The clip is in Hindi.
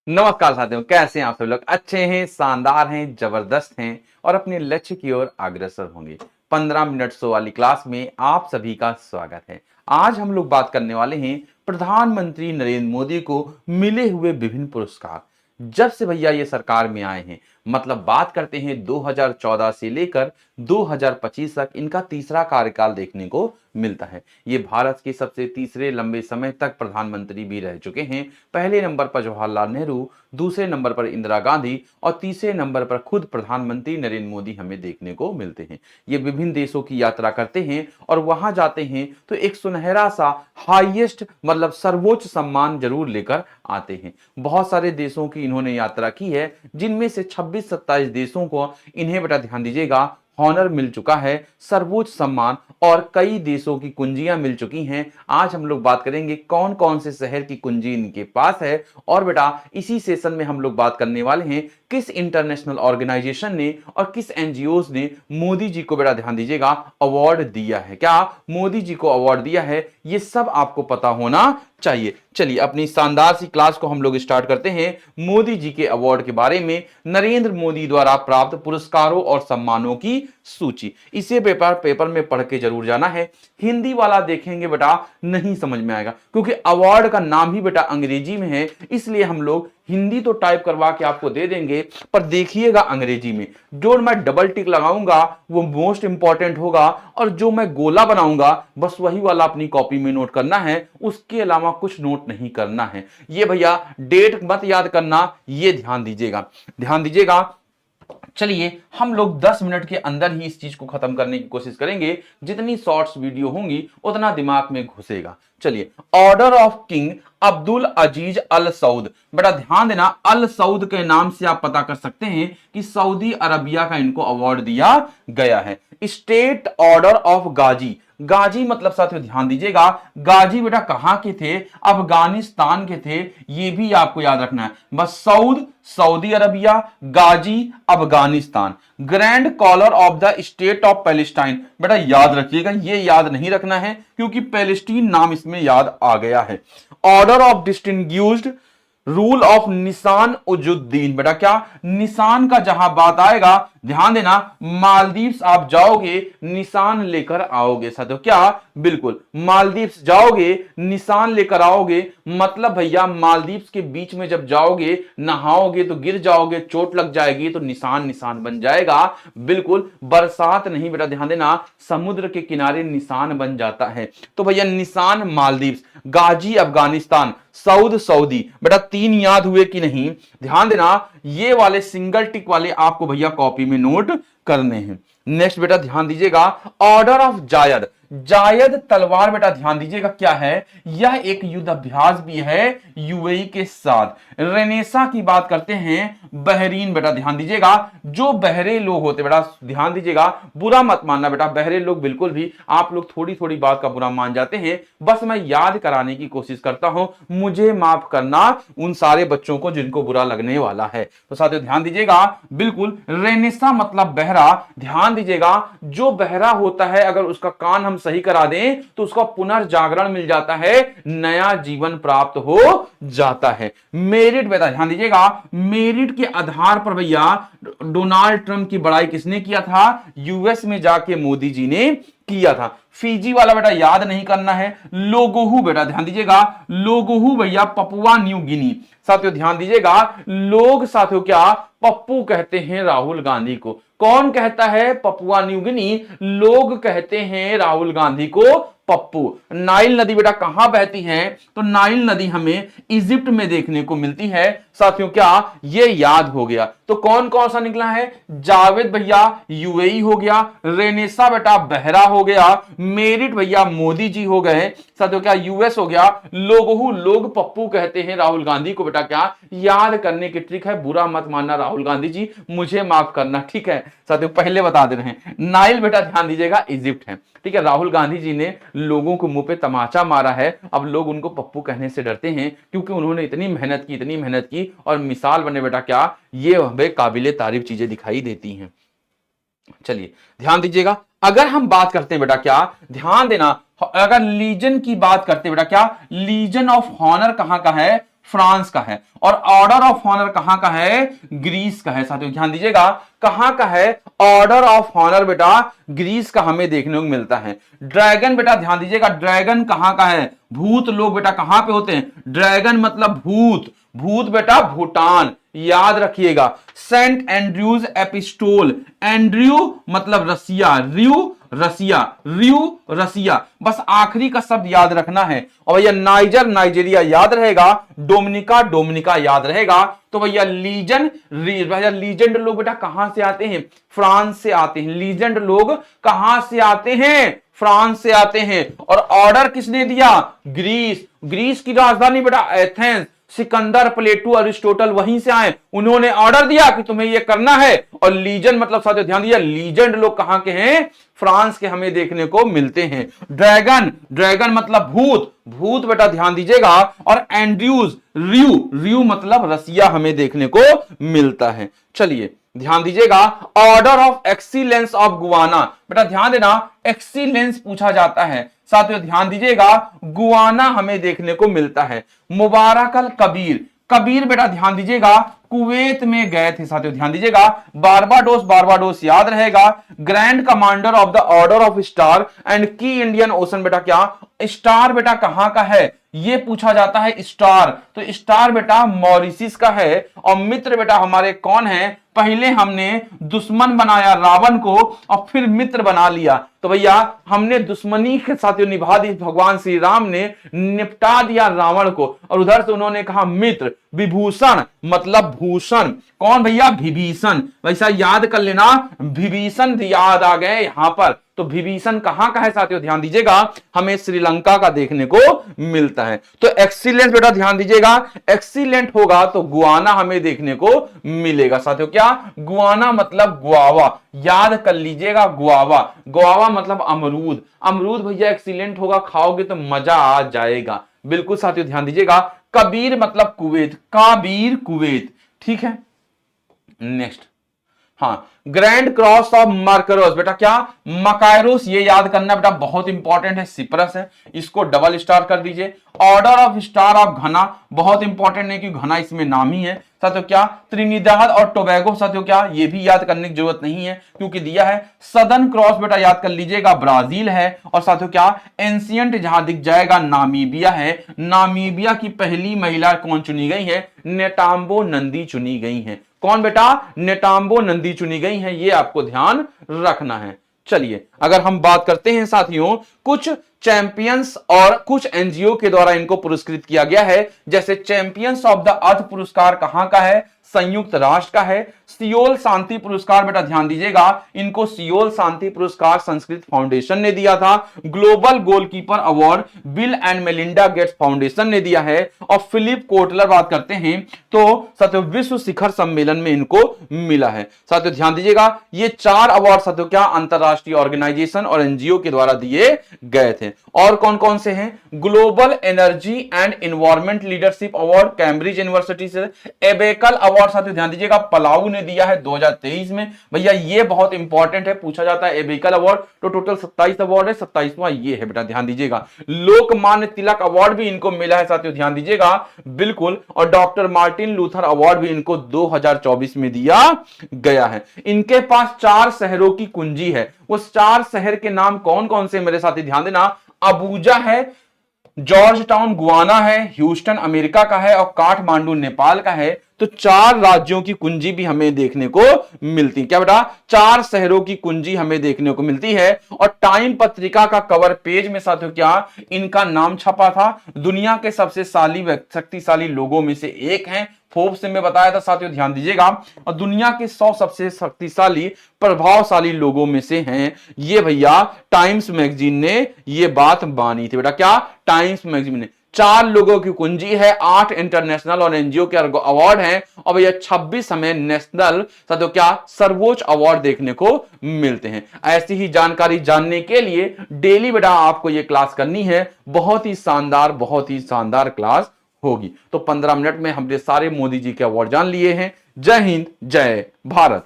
नमस्कार साथियों, कैसे हैं आप सब लोग। अच्छे हैं, शानदार हैं, जबरदस्त हैं और अपने लक्ष्य की ओर अग्रसर होंगे। 15 मिनट शो वाली क्लास में आप सभी का स्वागत है। आज हम लोग बात करने वाले हैं प्रधानमंत्री नरेंद्र मोदी को मिले हुए विभिन्न पुरस्कार। जब से भैया ये सरकार में आए हैं, मतलब बात करते हैं 2014 से लेकर 2025 तक इनका तीसरा कार्यकाल देखने को मिलता है। ये भारत के सबसे तीसरे लंबे समय तक प्रधानमंत्री भी रह चुके हैं। पहले नंबर पर जवाहरलाल नेहरू, दूसरे नंबर पर इंदिरा गांधी और तीसरे नंबर पर खुद प्रधानमंत्री नरेंद्र मोदी हमें देखने को मिलते हैं। ये विभिन्न देशों की यात्रा करते हैं और वहां जाते हैं तो एक सुनहरा सा हाईएस्ट मतलब सर्वोच्च सम्मान जरूर लेकर आते हैं। बहुत सारे देशों की इन्होंने यात्रा की है, जिनमें से 26-27 देशों को इन्हें बेटा ध्यान दीजिएगा हॉनर मिल चुका है, सर्वोच्च सम्मान, और कई देशों की कुंजियां मिल चुकी हैं। आज हम लोग बात करेंगे कौन कौन से शहर की कुंजी इनके पास है। और बेटा इसी सेशन में हम लोग बात करने वाले हैं किस इंटरनेशनल ऑर्गेनाइजेशन ने और किस एनजीओज ने मोदी जी को बेटा ध्यान दीजिएगा अवार्ड दिया है। क्या मोदी जी को अवार्ड दिया है, ये सब आपको पता होना चाहिए। चलिए अपनी शानदार सी क्लास को हम लोग स्टार्ट करते हैं मोदी जी के अवार्ड के बारे में। नरेंद्र मोदी द्वारा प्राप्त पुरस्कारों और सम्मानों की सूची। इसे पेपर में पढ़ के जरूर जाना है। हिंदी वाला देखेंगे बेटा नहीं समझ में आएगा, क्योंकि अवार्ड का नाम ही बेटा अंग्रेजी में है, इसलिए हम लोग हिंदी तो टाइप करवा के आपको दे देंगे, पर देखिएगा अंग्रेजी में। जो मैं डबल टिक लगाऊंगा वो मोस्ट इंपॉर्टेंट होगा, और जो मैं गोला बनाऊंगा बस वही वाला अपनी कॉपी में नोट करना है, उसके अलावा कुछ नोट नहीं करना है। ये भैया डेट मत याद करना, ये ध्यान दीजिएगा, ध्यान दीजिएगा। चलिए हम लोग 10 मिनट के अंदर ही इस चीज को खत्म करने की कोशिश करेंगे। जितनी शॉर्ट्स वीडियो होंगी उतना दिमाग में घुसेगा। चलिए, ऑर्डर ऑफ किंग अब्दुल अजीज अल सऊद। बेटा ध्यान देना, अल सऊद के नाम से आप पता कर सकते हैं कि सऊदी अरबिया का इनको अवार्ड दिया गया है। स्टेट ऑर्डर ऑफ गाजी। गाजी मतलब साथियों ध्यान दीजिएगा, गाजी बेटा कहां के थे, अफगानिस्तान के थे, ये भी आपको याद रखना है। बस सऊद सऊदी अरबिया, गाजी Afghanistan. Grand collar of the state of Palestine. बेटा याद रखिएगा, ये याद नहीं रखना है क्योंकि पैलेस्टीन नाम इसमें याद आ गया है। ऑर्डर ऑफ डिस्टिंग्यूज्ड रूल ऑफ निशान उजुद्दीन। बेटा क्या निशान का जहां बात आएगा ध्यान देना, मालदीव्स आप जाओगे निशान लेकर आओगे साथियों। क्या बिल्कुल मालदीव्स जाओगे निशान लेकर आओगे, मतलब भैया मालदीव्स के बीच में जब जाओगे नहाओगे तो गिर जाओगे, चोट लग जाएगी तो निशान निशान बन जाएगा। बिल्कुल बरसात नहीं बेटा ध्यान देना, समुद्र के किनारे निशान बन जाता है। तो भैया निशान मालदीव्स, गाजी अफगानिस्तान, सऊद सऊदी। बेटा 3 याद हुए कि नहीं, ध्यान देना ये वाले सिंगल टिक वाले आपको भैया कॉपी में नोट करने हैं। नेक्स्ट बेटा ध्यान दीजिएगा, ऑर्डर ऑफ जायद। जायद तलवार बेटा ध्यान दीजिएगा क्या है, यह एक युद्ध अभ्यास भी है यूएई के साथ। रेनेसा की बात करते हैं, बहरीन। बेटा ध्यान दीजिएगा, जो बहरे लोग होते बेटा ध्यान दीजिएगा, बुरा मत मानना बेटा, बहरे लोग बिल्कुल भी आप लोग थोड़ी थोड़ी बात का बुरा मान जाते हैं, बस मैं याद कराने की कोशिश करता हूं, मुझे माफ करना उन सारे बच्चों को जिनको बुरा लगने वाला है। तो साथियों ध्यान दीजिएगा, बिल्कुल रेनेसा मतलब बहरा। ध्यान दीजिएगा, जो बहरा होता है अगर उसका कान हम सही करा दें तो उसका पुनर्जागरण मिल जाता है, नया जीवन प्राप्त हो जाता है। मेरिट बेटा ध्यान दीजिएगा, मेरिट के आधार पर भैया डोनाल्ड ट्रंप की बड़ाई किसने किया था, यूएस में जाके मोदी जी ने किया था। फीजी वाला बेटा याद नहीं करना है। लोगोहू बेटा ध्यान दीजिएगा, लोगोहू भैया पपुआ न्यू गिनी। साथियों ध्यान दीजिएगा, लोग साथियों क्या पप्पू कहते हैं राहुल गांधी को। कौन कहता है पपुआ न्यू गिनी, लोग कहते हैं राहुल गांधी को पप्पू। नाइल नदी बेटा कहां बहती है, तो नाइल नदी हमें इजिप्ट में देखने को मिलती है। साथियों क्या ये याद हो गया, तो कौन कौन सा निकला है, जावेद भैया यूएई हो गया, रेनेसा बेटा बहरा हो गया, मेरिट भैया मोदी जी हो गए, साथियों क्या यूएस हो गया, लोगोहू लोग पप्पू कहते हैं राहुल गांधी को। बेटा क्या याद करने की ट्रिक है, बुरा मत मानना राहुल गांधी जी, मुझे माफ करना, ठीक है साथियों पहले बता दे रहे हैं। नाइल बेटा ध्यान दीजिएगा इजिप्ट है, ठीक है। राहुल गांधी जी ने लोगों को मुंह पे तमाचा मारा है, अब लोग उनको पप्पू कहने से डरते हैं क्योंकि उन्होंने इतनी मेहनत की, इतनी मेहनत की और मिसाल बने बेटा क्या, ये हमें काबिले तारीफ चीजें दिखाई देती हैं। चलिए ध्यान दीजिएगा, अगर हम बात करते हैं बेटा क्या ध्यान देना, अगर लीजन की बात करते हैं बेटा क्या, लीजन ऑफ ऑनर कहां का है, फ्रांस का है। और ऑर्डर ऑफ ऑनर कहां का है? ग्रीस का है। साथियों ध्यान दीजिएगा, कहां का है? ऑर्डर ऑफ ऑनर बेटा ग्रीस का हमें देखने को मिलता है। ड्रैगन बेटा ध्यान दीजिएगा, ड्रैगन कहां का है? भूत लोग बेटा कहां पे होते हैं? ड्रैगन मतलब भूत, भूत बेटा भूटान, याद रखिएगा। सेंट एंड्रयूज एपिस्टोल, एंड्रयू मतलब रसिया, रसिया, रसिया, बस आखिरी का शब्द याद रखना है। और भैया नाइजर नाइजीरिया याद रहेगा, डोमिनिका डोमिनिका याद रहेगा। तो भैया लीजेंड लोग बेटा कहां से आते हैं? फ्रांस से आते हैं। लीजेंड लोग कहां से आते हैं? फ्रांस से आते हैं। और ऑर्डर किसने दिया? ग्रीस। ग्रीस की राजधानी बेटा एथेंस। सिकंदर, प्लेटो, अरिस्टोटल वहीं से आए, उन्होंने ऑर्डर दिया कि तुम्हें यह करना है। और लीजन मतलब साथियों ध्यान दिया, लीजेंड लोग कहां के हैं? फ्रांस के हमें देखने को मिलते हैं। ड्रैगन, ड्रैगन मतलब भूत, भूत बेटा ध्यान दीजिएगा। और एंड्रयूज, रियू मतलब रसिया हमें देखने को मिलता है। चलिए ध्यान दीजिएगा, order of excellence of Guana, बेटा ध्यान देना, एक्सीलेंस पूछा जाता है। साथियों ध्यान दीजिएगा, गुआना हमें देखने को मिलता है। मुबारक अल कबीर, कबीर बेटा ध्यान दीजिएगा कुवैत में गए थे। साथियों ध्यान दीजिएगा, बारबाडोस, बारबाडोस याद रहेगा। Grand commander of the order of star and की इंडियन ओशन, बेटा क्या? स्टार बेटा कहां का है? ये पूछा जाता है स्टार, तो स्टार बेटा मॉरिशस का है। और मित्र बेटा हमारे कौन है? पहले हमने दुश्मन बनाया रावण को और फिर मित्र बना लिया। तो भैया हमने दुश्मनी के साथियों निभा दी, भगवान श्री राम ने निपटा दिया रावण को। और उधर से उन्होंने कहा मित्र। विभूषण मतलब भूषण, कौन भैया? विभीषण। वैसा याद कर लेना, विभीषण याद आ गए यहां पर। तो विभीषण कहां का है साथियों? ध्यान दीजिएगा, हमें श्रीलंका का देखने को मिलता है। तो एक्सीलेंट बेटा ध्यान दीजिएगा, एक्सीलेंट होगा तो गुआना हमें देखने को मिलेगा। साथियों क्या? गुआना मतलब गुआवा, याद कर लीजिएगा, गुआवा, गुआवा मतलब अमरूद। अमरूद भैया एक्सीलेंट होगा, खाओगे तो मजा आ जाएगा। बिल्कुल साथियों ध्यान दीजिएगा। कबीर मतलब कुवैत, काबीर कुवैत, ठीक है। नेक्स्ट, हाँ, ग्रैंड क्रॉस ऑफ मर्करोस, बेटा क्या? मकायरोस, ये याद करना बेटा बहुत इंपॉर्टेंट है। सिप्रस है, इसको डबल स्टार कर दीजिए। ऑर्डर ऑफ स्टार ऑफ घना, बहुत इंपॉर्टेंट है क्योंकि घना इसमें नाम ही है। साथियों क्या? त्रिनिदाद और टोबैगो, साथियों क्या? ये भी याद करने की जरूरत नहीं है क्योंकि दिया है। सदर्न क्रॉस बेटा याद कर लीजिएगा, ब्राजील है। और साथियों क्या? एंशियंट जहां दिख जाएगा नामीबिया है। नामीबिया की पहली महिला कौन चुनी गई है? नेटाम्बो नंदी चुनी गई है। कौन बेटा? नेटाम्बो नंदी चुनी गई हैं, ये आपको ध्यान रखना है। चलिए अगर हम बात करते हैं साथियों, कुछ चैंपियंस और कुछ एनजीओ के द्वारा इनको पुरस्कृत किया गया है। जैसे चैंपियंस ऑफ द अर्थ पुरस्कार कहां का है? संयुक्त राष्ट्र का है। सियोल शांति पुरस्कार बेटा ध्यान दीजिएगा, इनको सियोल शांति पुरस्कार संस्कृत फाउंडेशन ने दिया था। Global goalkeeper award bill and Melinda Gates foundation ने दिया है। और फिलिप कोटलर बात करते हैं तो साथियों विश्व शिखर सम्मेलन में इनको मिला है। साथियों ध्यान दीजिएगा, ये 4 अवार्ड साथियों क्या? अंतरराष्ट्रीय ऑर्गेनाइजेशन और एनजीओ के द्वारा दिए गए थे। और कौन कौन से हैं? Global energy and environment leadership award Cambridge university से। एबेकल अवार्ड साथियों ध्यान दीजिएगा पलाऊ ने दिया है 2023 में। भैया ये बहुत इंपॉर्टेंट है, पूछा जाता है एबेकल अवार्ड। तो टोटल 27 अवार्ड है, 27वां ये है बेटा ध्यान दीजिएगा। लोकमान्य तिलक अवार्ड भी इनको मिला है साथियों ध्यान दीजिएगा, बिल्कुल। और डॉक्टर मार्टिन लूथर अवार्ड भी इनको 2024 में दिया गया है। इनके पास 4 शहरों की कुंजी है। वो 4 शहर के नाम कौन कौन से मेरे साथी ध्यान देना? अबूजा है, जॉर्ज टाउन गुआना है, ह्यूस्टन अमेरिका का है और काठमांडू नेपाल का है। तो 4 राज्यों की कुंजी भी हमें देखने को मिलती है। क्या बेटा? 4 शहरों की कुंजी हमें देखने को मिलती है। और टाइम पत्रिका का कवर पेज में साथियों क्या इनका नाम छपा था? दुनिया के सबसे शक्तिशाली लोगों में से एक हैं। फोर्ब्स में बताया था साथियों ध्यान दीजिएगा। और दुनिया के 100 सबसे शक्तिशाली प्रभावशाली लोगों में से हैं ये भैया। टाइम्स मैगजीन ने ये बात मानी थी बेटा। क्या? टाइम्स मैगजीन ने। 4 लोगों की कुंजी है, 8 इंटरनेशनल और एनजीओ के अवार्ड हैं। और भैया 26 हमें नेशनल साथियों क्या सर्वोच्च अवार्ड देखने को मिलते हैं। ऐसी ही जानकारी जानने के लिए डेली बेटा आपको ये क्लास करनी है। बहुत ही शानदार क्लास होगी। तो 15 मिनट में हमने सारे मोदी जी के अवार्ड जान लिए हैं। जय हिंद, जय भारत।